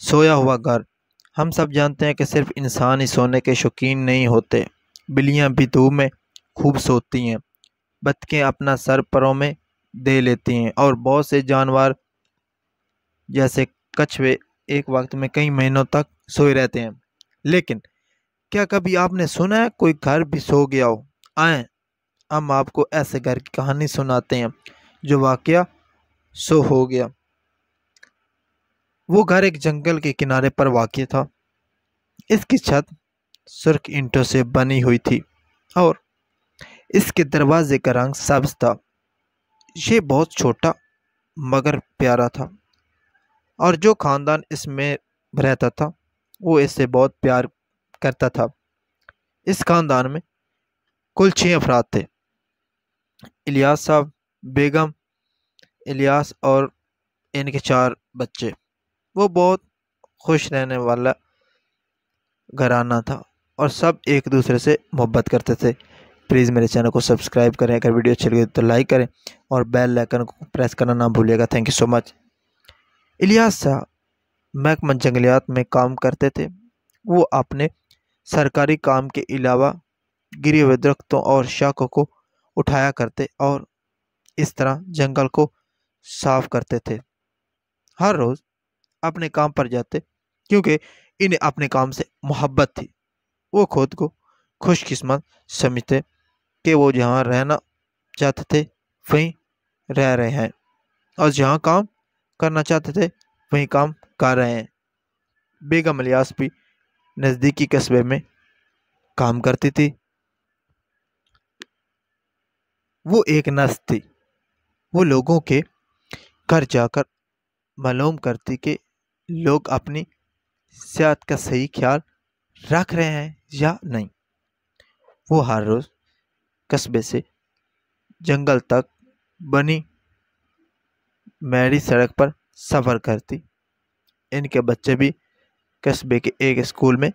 سویا ہوا گھر۔ ہم سب جانتے ہیں کہ صرف انسان ہی سونے کے شوقین نہیں ہوتے، بلیاں بھی دھوپ میں خوب سوتی ہیں، بطخیں اپنا سر پروں میں دے لیتی ہیں، اور بہت سے جانور جیسے کچھوے ایک وقت میں کئی مہینوں تک سوئے رہتے ہیں۔ لیکن کیا کبھی آپ نے سنا ہے کوئی گھر بھی سو گیا ہو؟ آئیں ہم آپ کو ایسے گھر کی کہانی سناتے ہیں جو واقعہ سو ہو گیا۔ وہ گھر ایک جنگل کے کنارے پر واقع تھا۔ اس کی چھت سرخ اینٹوں سے بنی ہوئی تھی اور اس کے دروازے کا رنگ سبز تھا۔ یہ بہت چھوٹا مگر پیارا تھا، اور جو خاندان اس میں رہتا تھا وہ اس سے بہت پیار کرتا تھا۔ اس خاندان میں کل 6 افراد تھے: الیاس صاحب، بیگم، الیاس اور ان کے 4 بچے۔ وہ بہت خوش رہنے والا گھرانہ تھا اور سب ایک دوسرے سے محبت کرتے تھے۔ پلیز میرے چینل کو سبسکرائب کریں، اگر ویڈیو اچھی لگے تو لائک کریں اور بیل آئیکن کو پریس کرنا نہ بھولیے گا۔ تھینک یو سو مچ۔ الیاس صاحب محکمہ جنگلیات میں کام کرتے تھے۔ وہ اپنے سرکاری کام کے علاوہ گرے ہوئے درختوں اور شاخوں کو اٹھایا کرتے اور اس طرح جنگل کو صاف کرتے تھے۔ ہر روز اپنے کام پر جاتے کیونکہ انہیں اپنے کام سے محبت تھی۔ وہ خود کو خوش قسمت سمجھتے کہ وہ جہاں رہنا چاہتے تھے وہیں رہ رہے ہیں، اور جہاں کام کرنا چاہتے تھے وہیں کام کر رہے ہیں۔ بیگم الیاس بھی نزدیکی قصبے میں کام کرتی تھی۔ وہ ایک نرس تھی۔ وہ لوگوں کے گھر جا کر معلوم کرتی کہ لوگ اپنی صحت کا صحیح خیال رکھ رہے ہیں یا نہیں۔ وہ ہر روز قصبے سے جنگل تک بنی میری سڑک پر سفر کرتی۔ ان کے بچے بھی قصبے کے ایک اسکول میں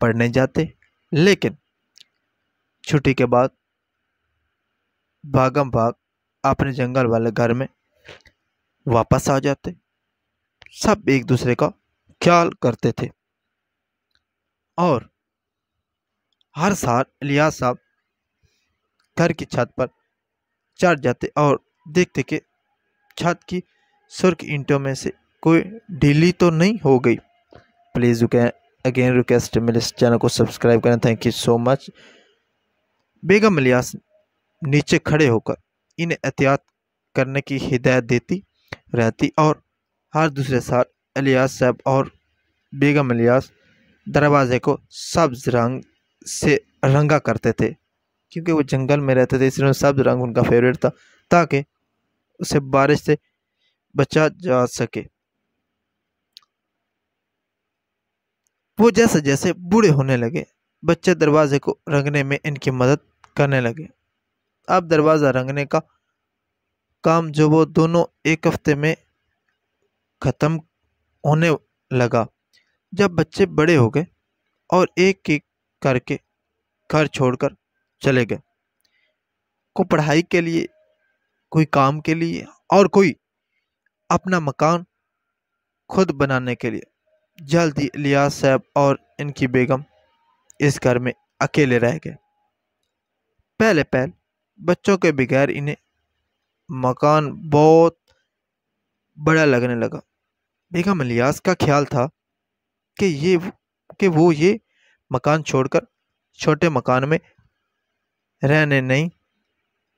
پڑھنے جاتے، لیکن چھٹی کے بعد بھاگم بھاگ اپنے جنگل والے گھر میں واپس آ جاتے۔ سب ایک دوسرے کا خیال کرتے تھے، اور ہر سال الیاس صاحب گھر کی چھت پر چڑھ جاتے اور دیکھتے کہ چھت کی سرخ اینٹوں میں سے کوئی ڈھیلی تو نہیں ہو گئی۔ پلیز اگین ریکویسٹ میرے چینل کو سبسکرائب کریں۔ تھینک یو سو مچ۔ بیگم الیاس نیچے کھڑے ہو کر انہیں احتیاط کرنے کی ہدایت دیتی رہتی، اور ہر دوسرے سال الیاس صاحب اور بیگم الیاس دروازے کو سبز رنگ سے رنگا کرتے تھے، کیونکہ وہ جنگل میں رہتے تھے، اس لیے سبز رنگ ان کا فیوریٹ تھا تاکہ اسے بارش سے بچا جا سکے۔ وہ جیسے جیسے بوڑھے ہونے لگے، بچے دروازے کو رنگنے میں ان کی مدد کرنے لگے۔ اب دروازہ رنگنے کا کام جو وہ دونوں ایک ہفتے میں ختم ہونے لگا۔ جب بچے بڑے ہو گئے اور ایک ایک کر کے گھر چھوڑ کر چلے گئے، کوئی پڑھائی کے لیے، کوئی کام کے لیے، اور کوئی اپنا مکان خود بنانے کے لیے، جلدی الیاس صاحب اور ان کی بیگم اس گھر میں اکیلے رہ گئے۔ پہلے بچوں کے بغیر انہیں مکان بہت بڑا لگنے لگا۔ بیگم الیاس کا خیال تھا کہ وہ یہ مکان چھوڑ کر چھوٹے مکان میں رہنے نہیں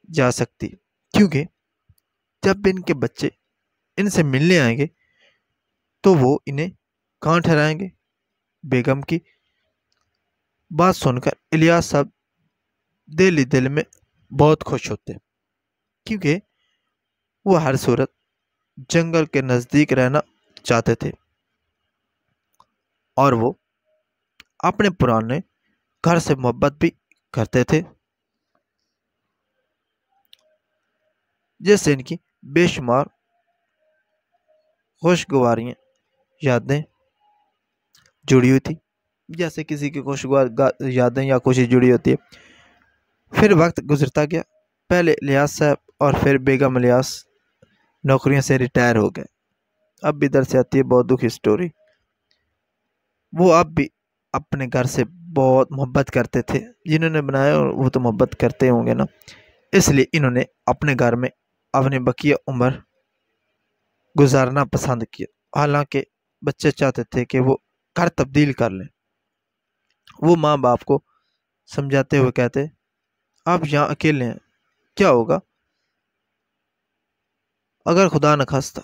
جا سکتی، کیونکہ جب ان کے بچے ان سے ملنے آئیں گے تو وہ انہیں کہاں ٹھہرائیں گے۔ بیگم کی بات سن کر الیاس صاحب دل میں بہت خوش ہوتے، کیونکہ وہ ہر صورت جنگل کے نزدیک رہنا چاہتے تھے، اور وہ اپنے پرانے گھر سے محبت بھی کرتے تھے، جیسے ان کی بے شمار خوشگوار یادیں جڑی ہوئی تھی، جیسے کسی کی خوشگوار یادیں یا خوشی جڑی ہوتی ہے۔ پھر وقت گزرتا گیا۔ پہلے الیاس صاحب اور پھر بیگم الیاس نوکریوں سے ریٹائر ہو گئے، اب بھی ادھر سے آتی ہے بہت دکھی سٹوری۔ وہ اب بھی اپنے گھر سے بہت محبت کرتے تھے، جنہوں نے بنایا وہ تو محبت کرتے ہوں گے نا، اس لیے انہوں نے اپنے گھر میں اپنی بقیہ عمر گزارنا پسند کیا۔ حالانکہ بچے چاہتے تھے کہ وہ گھر تبدیل کر لیں۔ وہ ماں باپ کو سمجھاتے ہوئے کہتے، آپ یہاں اکیلے ہیں، کیا ہوگا اگر خدا نخواستہ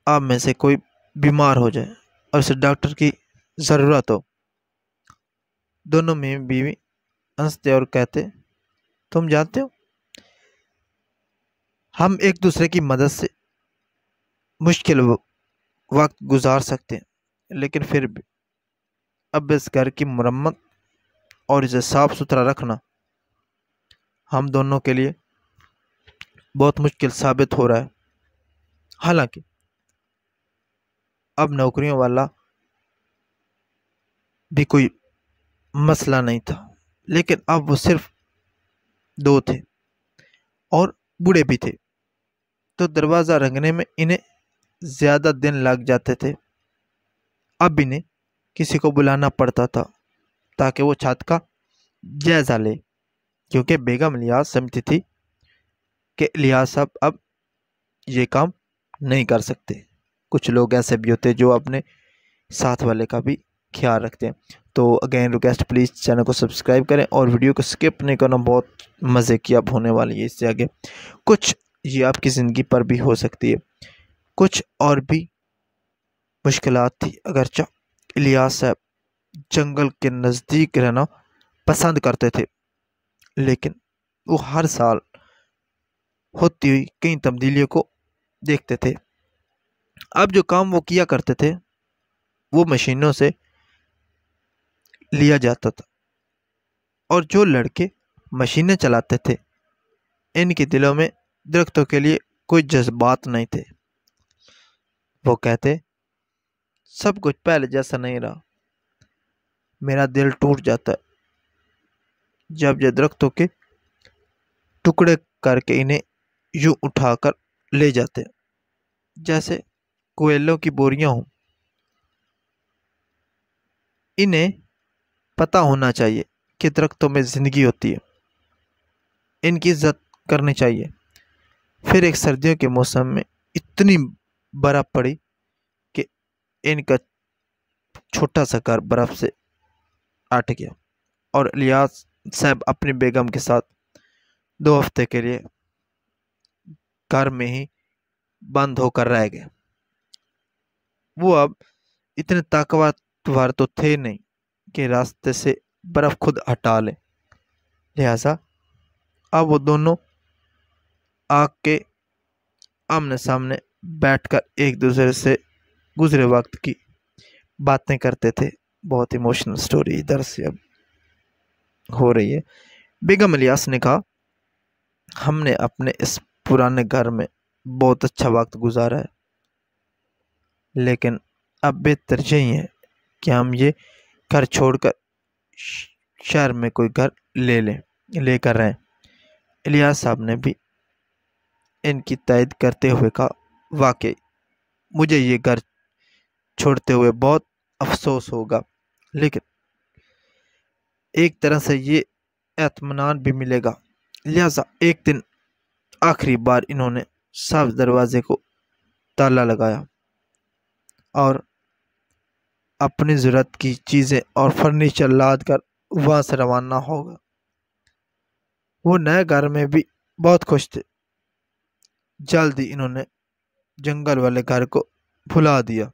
آپ میں سے کوئی بیمار ہو جائے اور اسے ڈاکٹر کی ضرورت ہو۔ دونوں میں بیوی ہنستے اور کہتے، تم جانتے ہو ہم ایک دوسرے کی مدد سے مشکل وقت گزار سکتے ہیں، لیکن پھر بھی اب اس گھر کی مرمت اور اسے صاف ستھرا رکھنا ہم دونوں کے لیے بہت مشکل ثابت ہو رہا ہے۔ حالانکہ اب نوکریوں والا بھی کوئی مسئلہ نہیں تھا، لیکن اب وہ صرف دو تھے اور بوڑھے بھی تھے، تو دروازہ رنگنے میں انہیں زیادہ دن لگ جاتے تھے۔ اب انہیں کسی کو بلانا پڑتا تھا تاکہ وہ چھت کا جائزہ لے، کیونکہ بیگم الیاس سمجھتی تھی کہ الیاس صاحب اب یہ کام نہیں کر سکتے۔ کچھ لوگ ایسے بھی ہوتے جو اپنے ساتھ والے کا بھی خیال رکھتے ہیں۔ تو اگین ریکویسٹ، پلیز چینل کو سبسکرائب کریں اور ویڈیو کو سکپ نہیں کرنا، بہت مزے کی اب ہونے والی ہے اس سے آگے۔ کچھ یہ آپ کی زندگی پر بھی ہو سکتی ہے، کچھ اور بھی مشکلات تھی۔ اگرچہ الیاس صاحب جنگل کے نزدیک رہنا پسند کرتے تھے، لیکن وہ ہر سال ہوتی ہوئی کئی تبدیلیوں کو دیکھتے تھے۔ اب جو کام وہ کیا کرتے تھے وہ مشینوں سے لیا جاتا تھا، اور جو لڑکے مشینیں چلاتے تھے ان کے دلوں میں درختوں کے لیے کوئی جذبات نہیں تھے۔ وہ کہتے، سب کچھ پہلے جیسا نہیں رہا، میرا دل ٹوٹ جاتا ہے جب یہ درختوں کے ٹکڑے کر کے انہیں یوں اٹھا کر لے جاتے جیسے کوئلوں کی بوریاں ہوں۔ انہیں پتہ ہونا چاہیے کہ درختوں میں زندگی ہوتی ہے، ان کی عزت کرنی چاہیے۔ پھر ایک سردیوں کے موسم میں اتنی برف پڑی کہ ان کا چھوٹا سا گھر برف سے اٹھ گیا، اور الیاس صاحب اپنی بیگم کے ساتھ 2 ہفتے کے لیے گھر میں ہی بند ہو کر رہ گئے۔ وہ اب اتنے طاقتور تو تھے نہیں کہ راستے سے برف خود ہٹا لیں، لہذا اب وہ دونوں آگ کے آمنے سامنے بیٹھ کر ایک دوسرے سے گزرے وقت کی باتیں کرتے تھے۔ بہت ایموشنل سٹوری ادھر سے اب ہو رہی ہے۔ بیگم الیاس نے کہا، ہم نے اپنے اس پرانے گھر میں بہت اچھا وقت گزارا ہے، لیکن اب بہتر یہی ہے کہ ہم یہ گھر چھوڑ کر شہر میں کوئی گھر لے کر رہیں۔ الیاس صاحب نے بھی ان کی تائید کرتے ہوئے کہا، واقعی مجھے یہ گھر چھوڑتے ہوئے بہت افسوس ہوگا، لیکن ایک طرح سے یہ اطمینان بھی ملے گا۔ لہذا ایک دن آخری بار انہوں نے صاف دروازے کو تالا لگایا اور اپنی ضرورت کی چیزیں اور فرنیچر لاد کر وہاں سے روانہ ہوگا۔ وہ نئے گھر میں بھی بہت خوش تھے۔ جلد ہی انہوں نے جنگل والے گھر کو بھلا دیا۔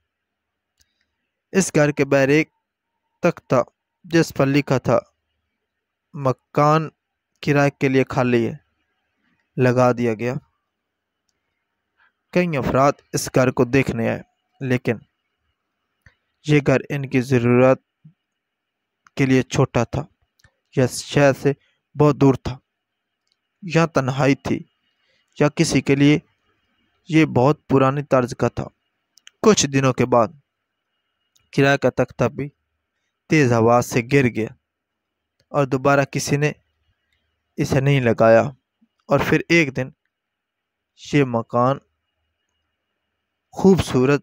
اس گھر کے باہر ایک تختہ جس پر لکھا تھا، مکان کرائے کے لیے خالی ہے، لگا دیا گیا۔ کئی افراد اس گھر کو دیکھنے آئے، لیکن یہ گھر ان کی ضرورت کے لیے چھوٹا تھا، یا شہر سے بہت دور تھا، یا تنہائی تھی، یا کسی کے لیے یہ بہت پرانی طرز کا تھا۔ کچھ دنوں کے بعد کرایہ کا تختہ بھی تیز ہوا سے گر گیا اور دوبارہ کسی نے اسے نہیں لگایا، اور پھر ایک دن یہ مکان خوبصورت